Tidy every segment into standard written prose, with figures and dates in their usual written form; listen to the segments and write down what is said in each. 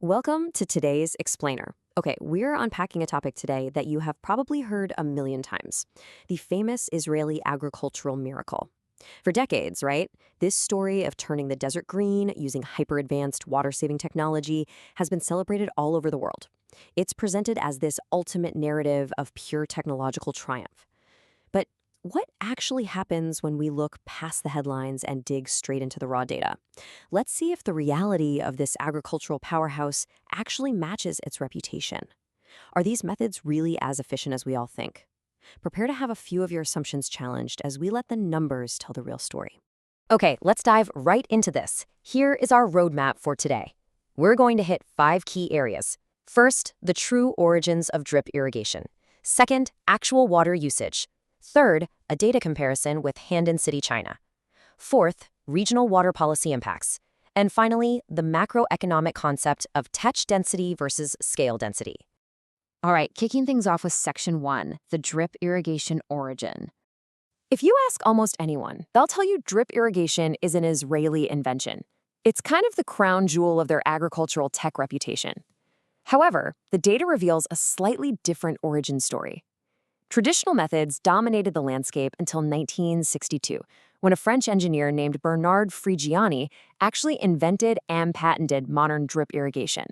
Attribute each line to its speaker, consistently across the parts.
Speaker 1: Welcome to today's Explainer. Okay, we're unpacking a topic today that you have probably heard a million times, the famous Israeli agricultural miracle. For decades, right, this story of turning the desert green using hyper-advanced water-saving technology has been celebrated all over the world. It's presented as this ultimate narrative of pure technological triumph. But what actually happens when we look past the headlines and dig straight into the raw data? Let's see if the reality of this agricultural powerhouse actually matches its reputation. Are these methods really as efficient as we all think? Prepare to have a few of your assumptions challenged as we let the numbers tell the real story. Okay, let's dive right into this. Here is our roadmap for today. We're going to hit 5 key areas. First, the true origins of drip irrigation. Second, actual water usage. Third, a data comparison with Handan City, China. Fourth, regional water policy impacts. And finally, the macroeconomic concept of touch density versus scale density.
Speaker 2: All right, kicking things off with Section 1, the drip irrigation origin.
Speaker 1: If you ask almost anyone, they'll tell you drip irrigation is an Israeli invention. It's kind of the crown jewel of their agricultural tech reputation. However, the data reveals a slightly different origin story. Traditional methods dominated the landscape until 1962, when a French engineer named Bernard Frigiani actually invented and patented modern drip irrigation.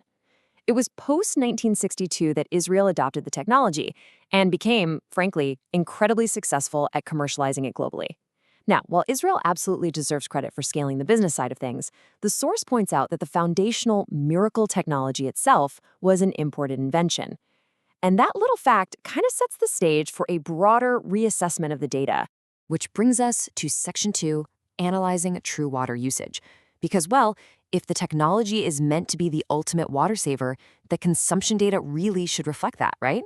Speaker 1: It was post-1962 that Israel adopted the technology and became, frankly, incredibly successful at commercializing it globally. Now, while Israel absolutely deserves credit for scaling the business side of things, the source points out that the foundational miracle technology itself was an imported invention. And that little fact kind of sets the stage for a broader reassessment of the data, which brings us to Section 2, analyzing true water usage. Because, well, if the technology is meant to be the ultimate water saver, the consumption data really should reflect that, right?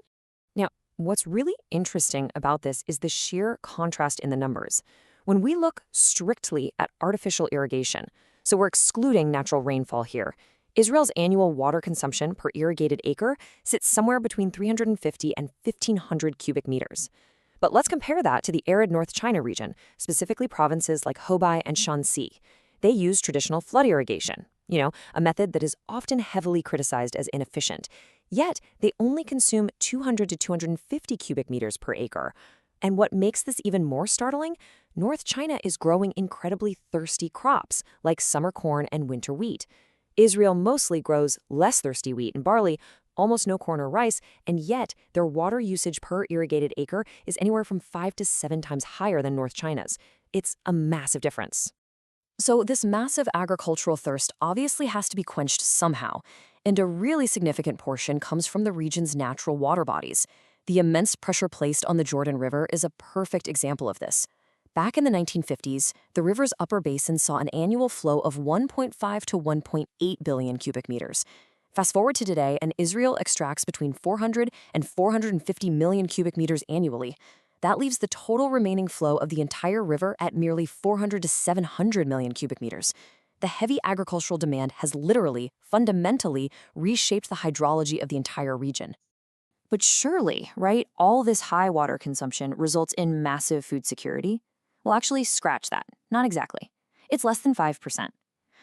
Speaker 1: Now, what's really interesting about this is the sheer contrast in the numbers. When we look strictly at artificial irrigation, so we're excluding natural rainfall here, Israel's annual water consumption per irrigated acre sits somewhere between 350 and 1,500 cubic meters. But let's compare that to the arid North China region, specifically provinces like Hubei and Shanxi. They use traditional flood irrigation, a method that is often heavily criticized as inefficient. Yet, they only consume 200 to 250 cubic meters per acre. And what makes this even more startling? North China is growing incredibly thirsty crops, like summer corn and winter wheat. Israel mostly grows less thirsty wheat and barley, almost no corn or rice, and yet their water usage per irrigated acre is anywhere from 5 to 7 times higher than North China's. It's a massive difference. So this massive agricultural thirst obviously has to be quenched somehow, and a really significant portion comes from the region's natural water bodies. The immense pressure placed on the Jordan River is a perfect example of this. Back in the 1950s, the river's upper basin saw an annual flow of 1.5 to 1.8 billion cubic meters. Fast forward to today, and Israel extracts between 400 and 450 million cubic meters annually. That leaves the total remaining flow of the entire river at merely 400 to 700 million cubic meters. The heavy agricultural demand has literally, fundamentally, reshaped the hydrology of the entire region. But surely, right, all this high water consumption results in massive food security? Well, actually, scratch that. Not exactly. It's less than 5%.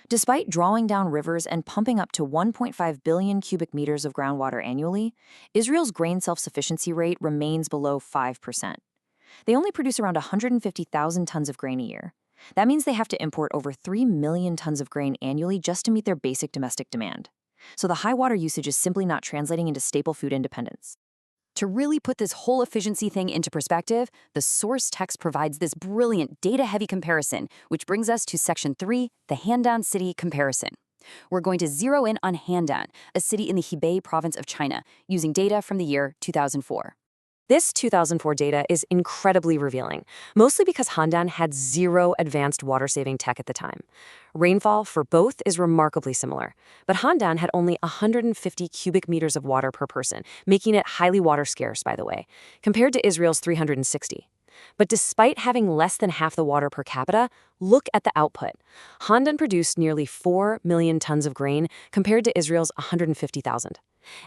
Speaker 1: Despite drawing down rivers and pumping up to 1.5 billion cubic meters of groundwater annually, Israel's grain self-sufficiency rate remains below 5%. They only produce around 150,000 tons of grain a year. That means they have to import over 3 million tons of grain annually just to meet their basic domestic demand. So the high water usage is simply not translating into staple food independence. To really put this whole efficiency thing into perspective, the source text provides this brilliant data-heavy comparison, which brings us to Section 3, the Handan City comparison. We're going to zero in on Handan, a city in the Hebei province of China, using data from the year 2004. This 2004 data is incredibly revealing, mostly because Handan had zero advanced water-saving tech at the time. Rainfall for both is remarkably similar, but Handan had only 150 cubic meters of water per person, making it highly water scarce, by the way, compared to Israel's 360. But despite having less than half the water per capita, look at the output. Handan produced nearly 4 million tons of grain compared to Israel's 150,000.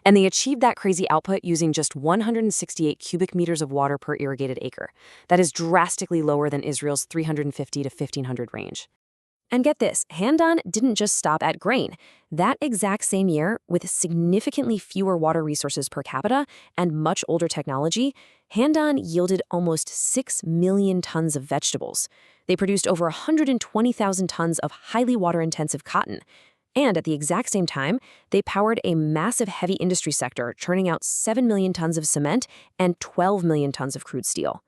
Speaker 1: And they achieved that crazy output using just 168 cubic meters of water per irrigated acre. That is drastically lower than Israel's 350 to 1,500 range. And get this, Handan didn't just stop at grain. That exact same year, with significantly fewer water resources per capita and much older technology, Handan yielded almost 6 million tons of vegetables. They produced over 120,000 tons of highly water-intensive cotton. And at the exact same time, they powered a massive heavy industry sector, churning out 7 million tons of cement and 12 million tons of crude steel.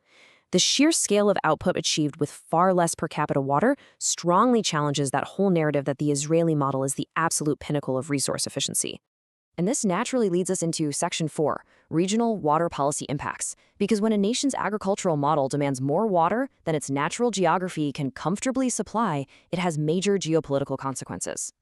Speaker 1: The sheer scale of output achieved with far less per capita water strongly challenges that whole narrative that the Israeli model is the absolute pinnacle of resource efficiency. And this naturally leads us into Section 4, Regional Water Policy Impacts. Because when a nation's agricultural model demands more water than its natural geography can comfortably supply, it has major geopolitical consequences.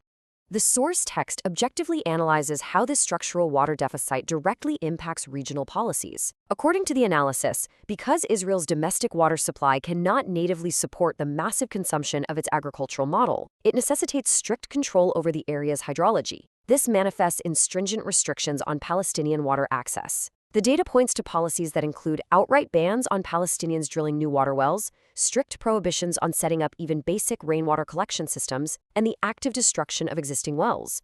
Speaker 1: The source text objectively analyzes how this structural water deficit directly impacts regional policies. According to the analysis, because Israel's domestic water supply cannot natively support the massive consumption of its agricultural model, it necessitates strict control over the area's hydrology. This manifests in stringent restrictions on Palestinian water access. The data points to policies that include outright bans on Palestinians drilling new water wells, strict prohibitions on setting up even basic rainwater collection systems, and the active destruction of existing wells.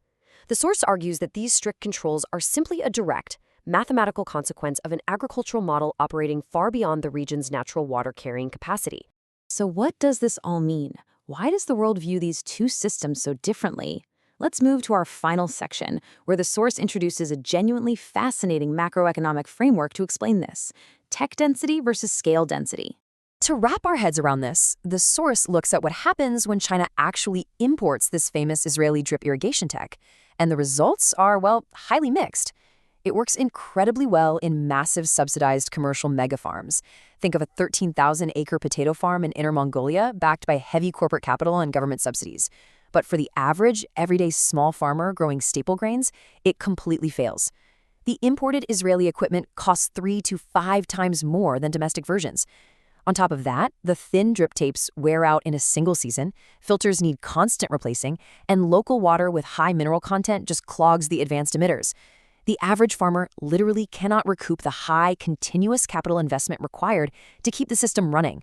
Speaker 1: The source argues that these strict controls are simply a direct, mathematical consequence of an agricultural model operating far beyond the region's natural water carrying capacity.
Speaker 2: So what does this all mean? Why does the world view these two systems so differently? Let's move to our final section, where the source introduces a genuinely fascinating macroeconomic framework to explain this: tech density versus scale density.
Speaker 1: To wrap our heads around this, the source looks at what happens when China actually imports this famous Israeli drip irrigation tech. And the results are, well, highly mixed. It works incredibly well in massive subsidized commercial mega farms. Think of a 13,000-acre potato farm in Inner Mongolia backed by heavy corporate capital and government subsidies. But for the average, everyday small farmer growing staple grains, it completely fails. The imported Israeli equipment costs 3 to 5 times more than domestic versions. On top of that, the thin drip tapes wear out in a single season, filters need constant replacing, and local water with high mineral content just clogs the advanced emitters. The average farmer literally cannot recoup the high, continuous capital investment required to keep the system running.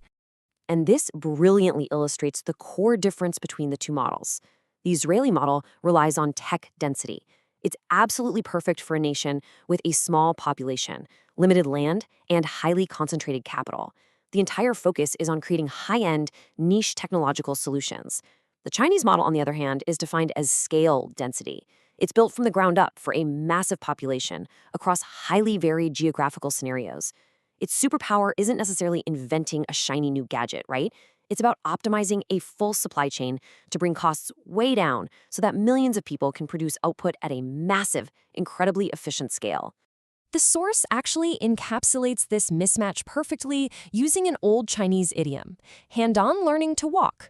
Speaker 1: And this brilliantly illustrates the core difference between the two models. The Israeli model relies on tech density. It's absolutely perfect for a nation with a small population, limited land, and highly concentrated capital. The entire focus is on creating high-end, niche technological solutions. The Chinese model, on the other hand, is defined as scale density. It's built from the ground up for a massive population across highly varied geographical scenarios. Its superpower isn't necessarily inventing a shiny new gadget, right? It's about optimizing a full supply chain to bring costs way down so that millions of people can produce output at a massive, incredibly efficient scale. The source actually encapsulates this mismatch perfectly using an old Chinese idiom, Handan learning to walk.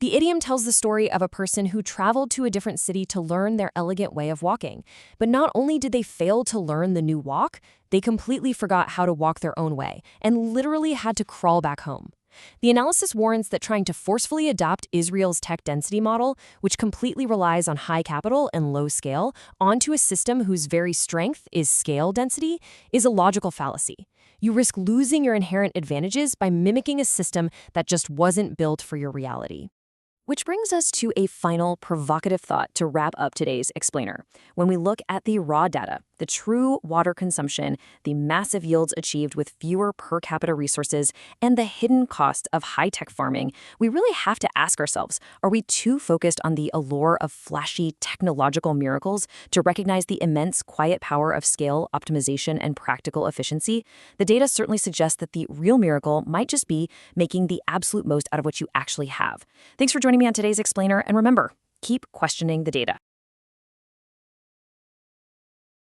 Speaker 1: The idiom tells the story of a person who traveled to a different city to learn their elegant way of walking. But not only did they fail to learn the new walk, they completely forgot how to walk their own way and literally had to crawl back home. The analysis warns that trying to forcefully adopt Israel's tech density model, which completely relies on high capital and low scale, onto a system whose very strength is scale density, is a logical fallacy. You risk losing your inherent advantages by mimicking a system that just wasn't built for your reality. Which brings us to a final provocative thought to wrap up today's explainer. When we look at the raw data, the true water consumption, the massive yields achieved with fewer per capita resources, and the hidden cost of high-tech farming, we really have to ask ourselves, are we too focused on the allure of flashy technological miracles to recognize the immense quiet power of scale, optimization, and practical efficiency? The data certainly suggests that the real miracle might just be making the absolute most out of what you actually have. Thanks for joining me on today's explainer, and remember, keep questioning the data.